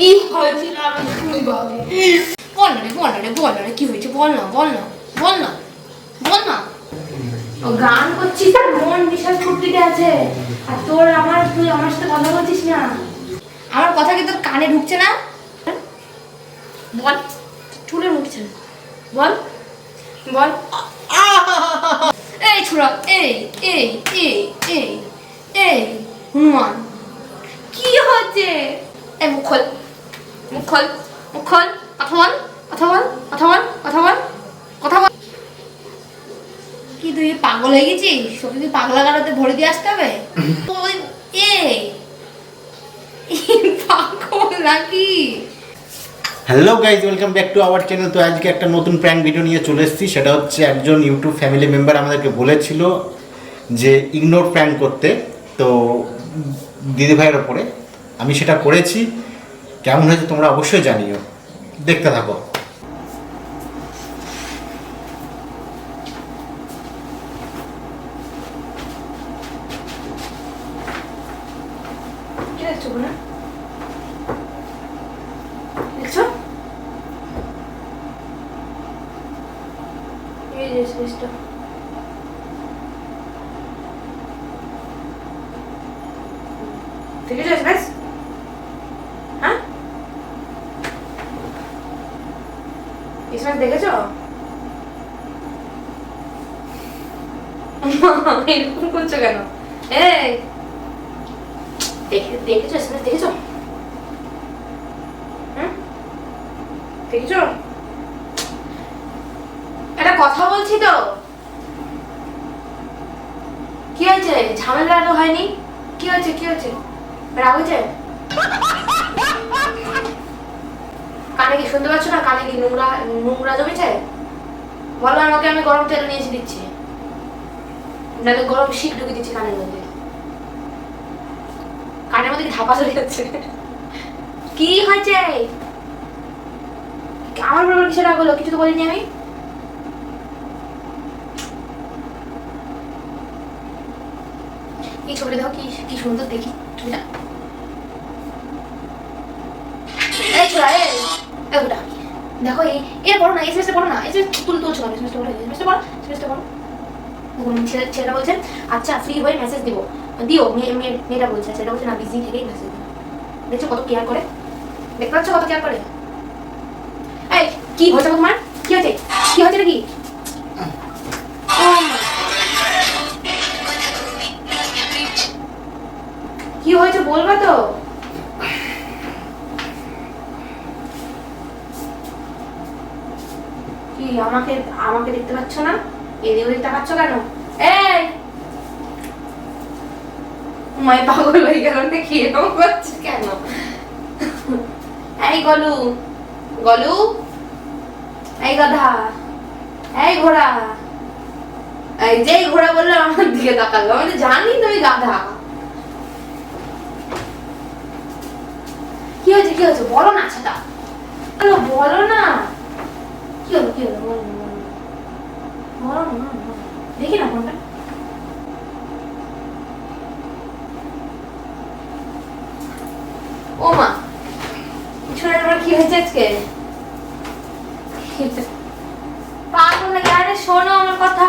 কি হয়েছিল আমি শুনি বাবা বল না রে কি হয়েছে বল না ও গান করছিস আর মন বিশাল ফুর্তিতে আছে আর তুই আমার সাথে কথা বলছিস না আমার কথা কি তোর কানে ঢুকছে না বল চুলে ঢুকছে না বল এই ছোড়া এই হনুমান কি হচ্ছে এই মুখ খোল কথা বল কি তুই পাগল হয়ে গেছিস সত্যি তুই পাগলা গাড়াতে ভরে দিয়ে আসতে হবে পাগল নাকি। Hello guys, welcome back to our channel. তো আজকে একটা নতুন প্র্যাঙ্ক ভিডিও নিয়ে চলে এসেছি। সেটা হচ্ছে একজন ইউটিউব ফ্যামিলি মেম্বার আমাদেরকে বলেছিল যে ইগনোর প্র্যাঙ্ক করতে, তো দিদিভাইয়ের ওপরে আমি সেটা করেছি। কেমন হয়েছে তোমরা অবশ্যই জানিও, দেখতে থাকো। দেখেছ এরকম করছো কেন? দেখেছো একটা কথা বলছি তো, কি হয়েছে? ঝামেলা তো হয়নি? কি হয়েছে? রাগ হয়েছে? কানে কি শুনতে পাচ্ছ না? কানে কি নোংরা জমেছে? বলো আমাকে, আমি গরম তেল নিয়ে এসে দিচ্ছি, নাহলে গরম শীত ঢুকে দিচ্ছি কানের মধ্যে। কানের মধ্যে ধাপা চলে যাচ্ছে। কি হয়েছে? আমার বরাবর কিসে রাগ হলো? কিছু তো বলিনি আমি। এই ছবিটা দেখো, কি সুন্দর দেখি ছবিটা। এই ছোড়া দেখো, এর বড় না, এসএমএসটা বড় না, তুলছো না, এসএমএসটা বড়। ছেলেটা বলছে আচ্ছা ফ্রি হয়ে মেসেজ দিও। মেয়েটা বলছে, ছেলেটা বলছে না, বিজি থেকেই মেসেজ দিও। দেখছো কত কেয়ার করে? দেখতে পাচ্ছ কত কেয়ার করে? এই কি হয়েছে তোমার? কি হয়েছে নাকি? কি হয়েছে বলবা তো? কি আমাকে দেখতে পাচ্ছ না? এদিকে ওদিকে তাকাচ্ছ কেন? এই মায় পাগল হয়ে গেল নাকি? এরকম করছে কেন? এই গলু, এই গাধা, এই ঘোড়া, এই যেই ঘোড়া বললো আমার দিকে তাকালো। আমি তো জানি তুমি গাধা। কি হয়েছে বলো না? সেটা বলো না। কি হলো বলো না। দেখি না ফোনটা। ও মা, ছোট কি হয়েছে আজকে? পাগল নাকি? আরে শোনো আমার কথা।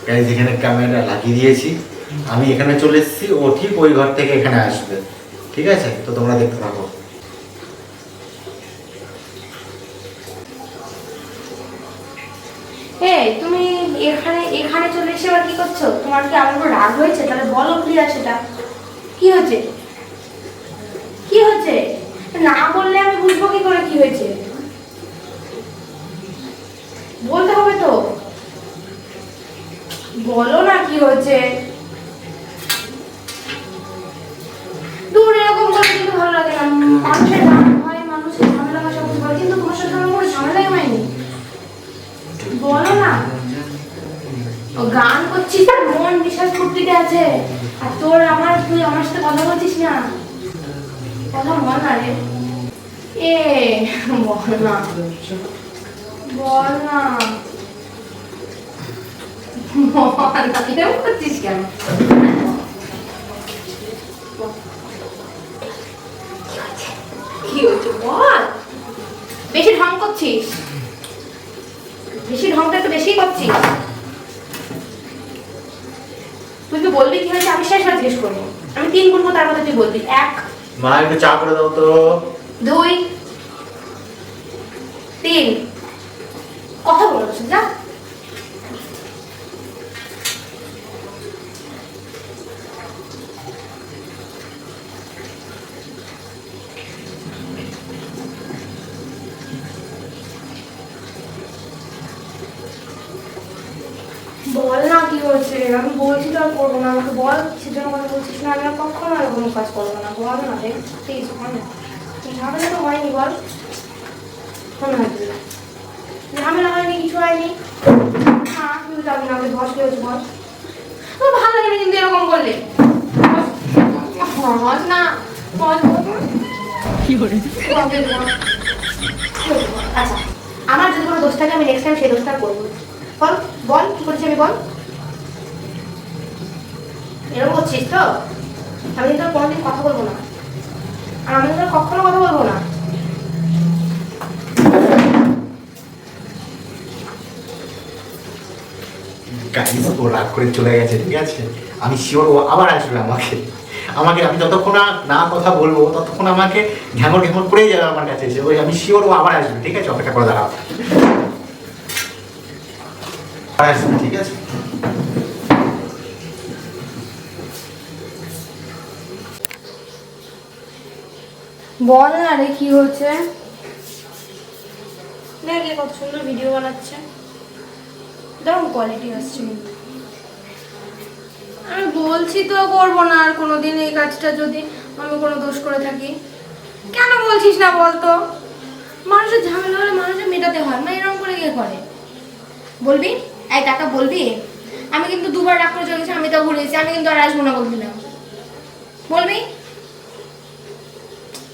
গাইজ, এখানে ক্যামেরা লাগিয়ে দিয়েছি, আমি এখানে চলে এসেছি, ও ঠিক ওই ঘর থেকে এখানে আসবে। ঠিক আছে, তো তোমরা দেখতে থাকো। তুমি এখানে চলে এসে আবার কি করছো? তোমার কি আমার উপর রাগ হয়েছে? তাহলে বলো ক্লিয়ার সেটা। কি হয়েছে? না বললে আমি বুঝবো কি করে কি হয়েছে? বলতে হবে তো, বলো না কি হয়েছে। দূর এরকম করে কিন্তু ভালো লাগে না। মানুষের রাগ হয়, মানুষের ঝামেলা হয়, সব করে, কিন্তু তোমার সাথে আমার কোনো ঝামেলাই হয়নি। বলো না। ও গান করছিস আর মন বিশাল ফুর্তিতে আছে আর তুই আমার সাথে কথা বলছিস না। কথা বল না রে। বল না এরকম করছিস কেন? কি হয়েছে বল? বেশি ঢং করছিস, বেশি ঢংটা একটু বেশি করছিস। তুই কি বলবি কি হয়েছে? আমি শেষবার জিজ্ঞেস করবো। আমি 3 গুনবো, তার মধ্যে তুই বলবি। 1, মা একটু চা করে দাও তো। 2, 3। কথা বলছিস যা। বল না কি হয়েছে? আমি বলছি তো আর করবো না। আমাকে বল কিসের জন্য কথা বলছিস না। আমি আর কখনো আর কোনো কাজ করবো না। বল না রে প্লিজ, বল না। ঝামেলা তো হয়নি, বল। কোনো হয়নি, ঝামেলা হয়নি, কিছু হয়নি। হ্যাঁ তুই যাবি না, তুই বস, কি হয়েছে বল। তোর ভালো লাগে না কিন্তু এরকম করলে। বল না, বল কি করে। আচ্ছা, আমার যদি কোনো দোষ থাকে আমি নেক্সট টাইম সেই দোষটা করবো। বল বল কি করেছি আমি, বল। এরকম করছিস তো? আমি কিন্তু আর কোনোদিন কথা বলবো না, আর আমি কিন্তু আর কখনো কথা বলবো না। গাইস ও রাগ করে চলে গেছে, ঠিক আছে? আমি শিওর ও আবার আসবে আমাকে। আমি যতক্ষণ না কথা বলবো ততক্ষণ আমাকে ঘ্যামর ঘ্যামর করেই যাবে আমার কাছে এসে। ওই আমি শিওর ও আবার আসবে, ঠিক আছে? অপেক্ষা করে দাঁড়াও, আবার আসবে, ঠিক আছে? বল না রে কি হয়েছে? দেখ কত সুন্দর ভিডিও বানাচ্ছে, দারুণ কোয়ালিটি আসছে। আমি বলছি তো করবো না আর কোনোদিন এই কাজটা, যদি আমি কোনো দোষ করে থাকি। কেন বলছিস না বলতো? মানুষের ঝামেলা হলে মানুষের মেটাতে হয়, না এরকম করে কে করে? বলবি এই টাকা বলবি? আমি কিন্তু 2বার রাগ করে চলেছি, আমি তো ভুলেছি, আমি কিন্তু আর আসবো না বলছিলাম। বলবি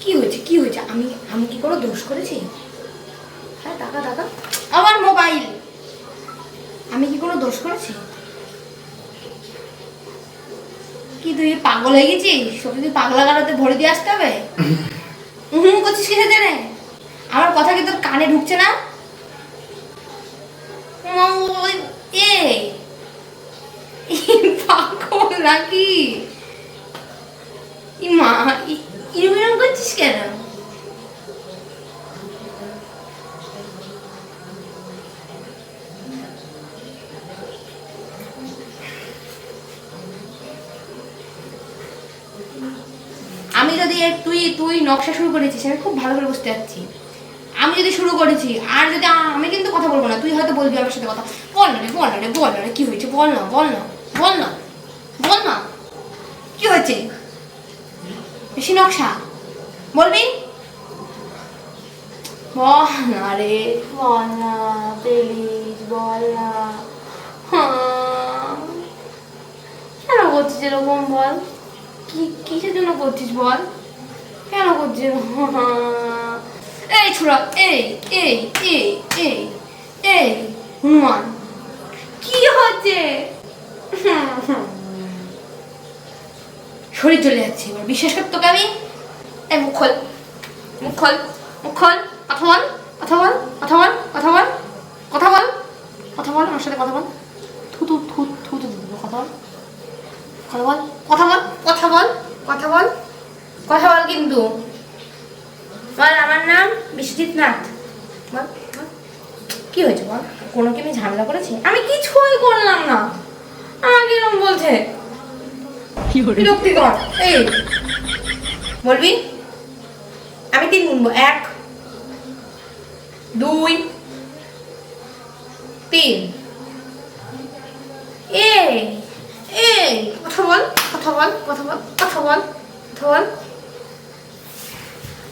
কি হয়েছে, কি হয়েছে? আমি আমি কি কোনো দোষ করেছি? হ্যাঁ টাকা টাকা, আমার মোবাইল। আমি কি কোনো দোষ করেছি? কি তুই পাগল হয়ে গেছিস? সত্যি তুই পাগলা গাড়াতে ভরে দিয়ে আসতে হবে? হুম করছিস কিসে জানে? আমার কথা কি তোর কানে ঢুকছে না? পাগল নাকি? মা ইরম করছিস কেন? আমি যদি তুই তুই নকশা শুরু করেছিস, আমি খুব ভালো করে বুঝতে পারছি। আমি যদি শুরু করেছি, আর যদি আমি কিন্তু কথা বলবো না, তুই হয়তো বলবি আমার সাথে কথা। বল না রে, বল না রে, বল না রে, কি হয়েছে বল না, বল না, বল না, বল না কি হয়েছে? বেশি নকশা বলবি? বল না রে, বল না প্লিজ, বল না। কেন করছিস এরকম বল? কিসের জন্য করছিস বল? কেন করছিস? এই ছোড়া, এই এই এই এই এই হনুমান, কি হচ্ছে? শরীর চলে যাচ্ছে এবার, বিশ্বাস কর তোকে আমি। এই মুখ খোল, মুখ খোল, মুখ খোল, কথা বল, কথা বল, কথা বল, কথা বল, কথা বল, কথা বল, আমার সাথে কথা বল। থু থু থু থু থু থু, কথা বল, কথা বল, কথা বল, কথা বল, কথা বল, কথা বল কিন্তু। বল আমার নাম বিশ্বজিৎ নাথ। বল কি হয়েছে বল? কোনো কি আমি ঝামেলা করেছি? আমি কিছুই করলাম না, আমাকে এরকম বলছে, বিরক্তিকর। এই বলবি? আমি 3 গুনবো, 1, 2, 3। এই এই কথা বল, কথা বল, কথা বল, কথা বল, কথা বল।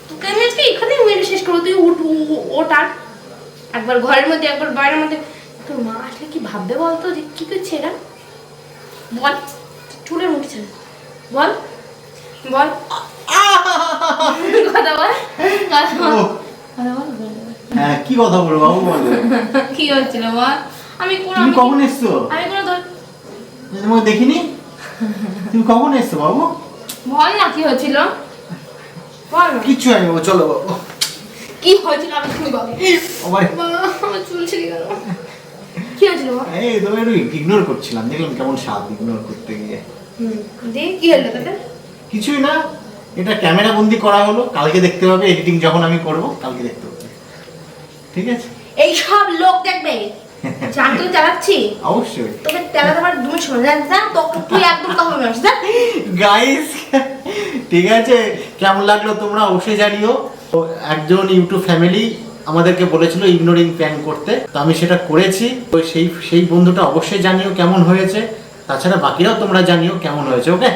তোকে আমি আজকে এখানে মেরে শেষ করবো। তুই ওঠ আর একবার ঘরের মধ্যে, একবার বাইরের মধ্যে। তোর মা আসলে কি ভাববে বলতো যে কি করছে এরা? বল, চুলের উঠছে, বল বল, কথা বল, কথা বল, কথা বল। হ্যাঁ কি কথা বলবো বাবু, বলো। কি হচ্ছিল বল? আমি তুমি কখন এসছো? আমি কোনো তোমাকে দেখিনি। তুমি কখন এসছো বাবু? বল না কি হয়েছিল, বল না কিচ্ছু হয়নি বাবা, চলো বাবা। কি হয়েছিল আমি তুমি বল। আমার আমার চুল ছিঁড়ে গেল, কি হয়েছিল বল। এই তুমি একটু ইগনোর করছিলাম, দেখলাম কেমন স্বাদ ইগনোর করতে গিয়ে। দে কি হলো তাতে? কিছুই না, এটা ক্যামেরা বন্দি করা হলো, কালকে দেখতে পাবে এডিটিং যখন আমি করব, কালকে দেখতে পাবে, ঠিক আছে? এই সব লোক দেখবে জান তুই চালাচ্ছি, অবশ্যই। তোকে চালাতে আমার তুমি শোনা যায় না, তো তুই একদম কথা বলবি না, গাইস ঠিক আছে, কেমন লাগলো তোমরা অবশ্যই জানিও। তো একজন ইউটিউব ফ্যামিলি আমাদেরকে বলেছিল ইগনোরিং প্র্যাঙ্ক করতে, তো আমি সেটা করেছি। তো সেই বন্ধুটা অবশ্যই জানিও কেমন হয়েছে, তাছাড়া বাকিরাও তোমরা জানিও কেমন হয়েছে, ওকে?